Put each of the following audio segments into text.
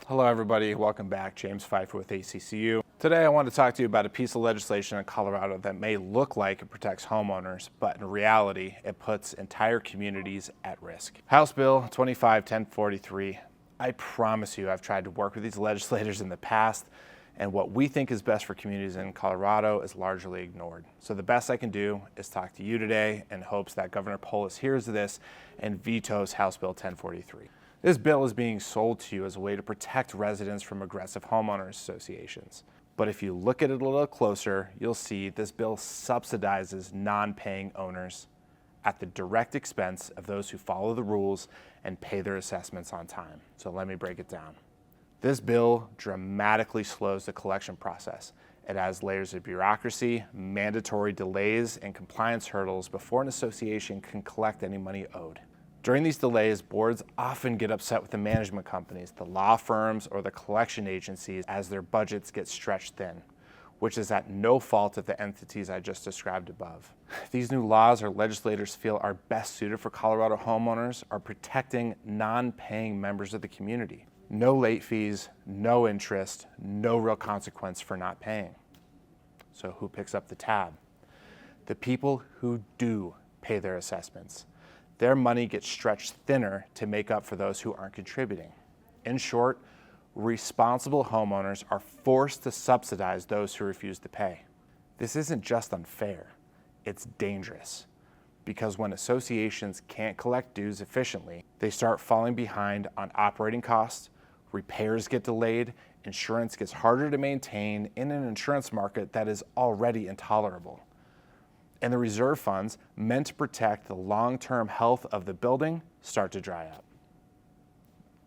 Hello everybody, welcome back. James Pfeiffer with ACCU. Today I want to talk to you about a piece of legislation in Colorado that may look like it protects homeowners, but in reality it puts entire communities at risk. House Bill 25-1043. I promise you I've tried to work with these legislators in the past, and what we think is best for communities in Colorado is largely ignored. So the best I can do is talk to you today in hopes that Governor Polis hears this and vetoes House Bill 1043. This bill is being sold to you as a way to protect residents from aggressive homeowners associations. But if you look at it a little closer, you'll see this bill subsidizes non-paying owners at the direct expense of those who follow the rules and pay their assessments on time. So let me break it down. This bill dramatically slows the collection process. It has layers of bureaucracy, mandatory delays, and compliance hurdles before an association can collect any money owed. During these delays, boards often get upset with the management companies, the law firms, or the collection agencies as their budgets get stretched thin, which is at no fault of the entities I just described above. These new laws our legislators feel are best suited for Colorado homeowners are protecting non-paying members of the community. No late fees, no interest, no real consequence for not paying. So who picks up the tab? The people who do pay their assessments. Their money gets stretched thinner to make up for those who aren't contributing. In short, responsible homeowners are forced to subsidize those who refuse to pay. This isn't just unfair, it's dangerous. Because when associations can't collect dues efficiently, they start falling behind on operating costs, repairs get delayed, insurance gets harder to maintain in an insurance market that is already intolerable. And the reserve funds meant to protect the long-term health of the building start to dry up.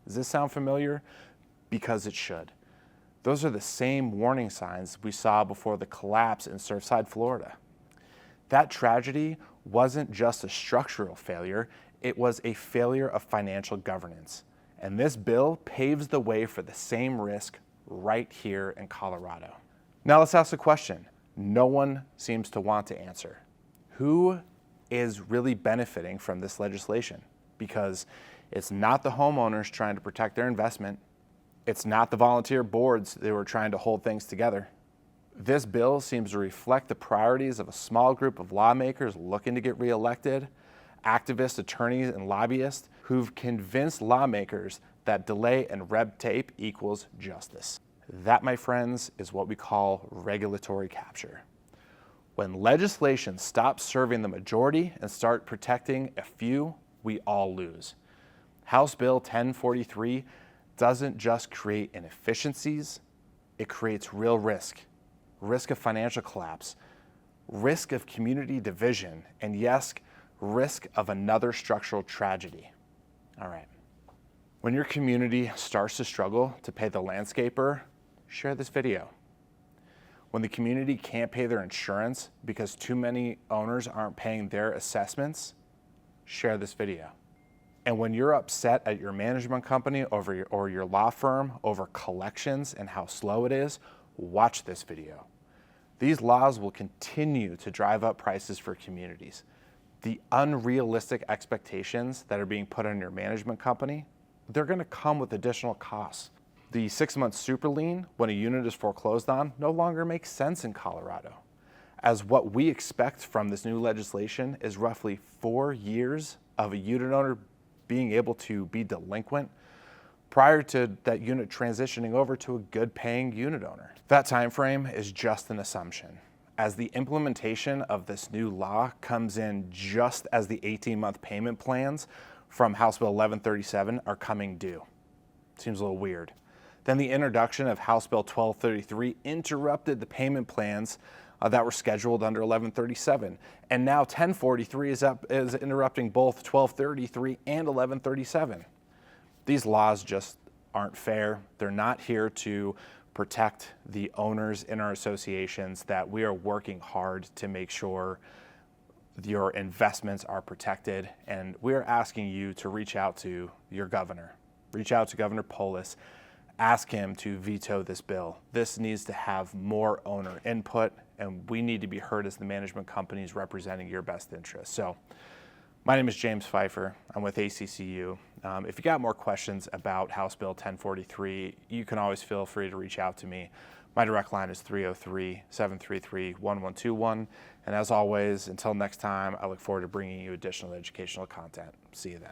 Does this sound familiar? Because it should. Those are the same warning signs we saw before the collapse in Surfside, Florida. That tragedy wasn't just a structural failure, it was a failure of financial governance. And this bill paves the way for the same risk right here in Colorado. Now let's ask a question no one seems to want to answer. Who is really benefiting from this legislation? Because it's not the homeowners trying to protect their investment. It's not the volunteer boards that were trying to hold things together. This bill seems to reflect the priorities of a small group of lawmakers looking to get reelected, activists, attorneys, and lobbyists who've convinced lawmakers that delay and red tape equals justice. That, my friends, is what we call regulatory capture. When legislation stops serving the majority and start protecting a few, we all lose. House Bill 1043 doesn't just create inefficiencies, it creates real risk of financial collapse, risk of community division, and yes, risk of another structural tragedy. All right. When your community starts to struggle to pay the landscaper, share this video. When the community can't pay their insurance because too many owners aren't paying their assessments, share this video. And when you're upset at your management company or your law firm over collections and how slow it is, watch this video. These laws will continue to drive up prices for communities. The unrealistic expectations that are being put on your management company, they're going to come with additional costs. The 6-month super lien, when a unit is foreclosed on, no longer makes sense in Colorado, as what we expect from this new legislation is roughly 4 years of a unit owner being able to be delinquent prior to that unit transitioning over to a good paying unit owner. That time frame is just an assumption, as the implementation of this new law comes in just as the 18-month payment plans from House Bill 1137 are coming due. Seems a little weird. Then the introduction of House Bill 1233 interrupted the payment plans that were scheduled under 1137. And now 1043 is interrupting both 1233 and 1137. These laws just aren't fair. They're not here to protect the owners in our associations that we are working hard to make sure your investments are protected. And we're asking you to reach out to your governor. Reach out to Governor Polis. Ask him to veto this bill. This needs to have more owner input, and we need to be heard as the management companies representing your best interests. So, my name is James Pfeiffer. I'm with ACCU. If you got more questions about House Bill 1043, you can always feel free to reach out to me. My direct line is 303-733-1121. And as always, until next time, I look forward to bringing you additional educational content. See you then.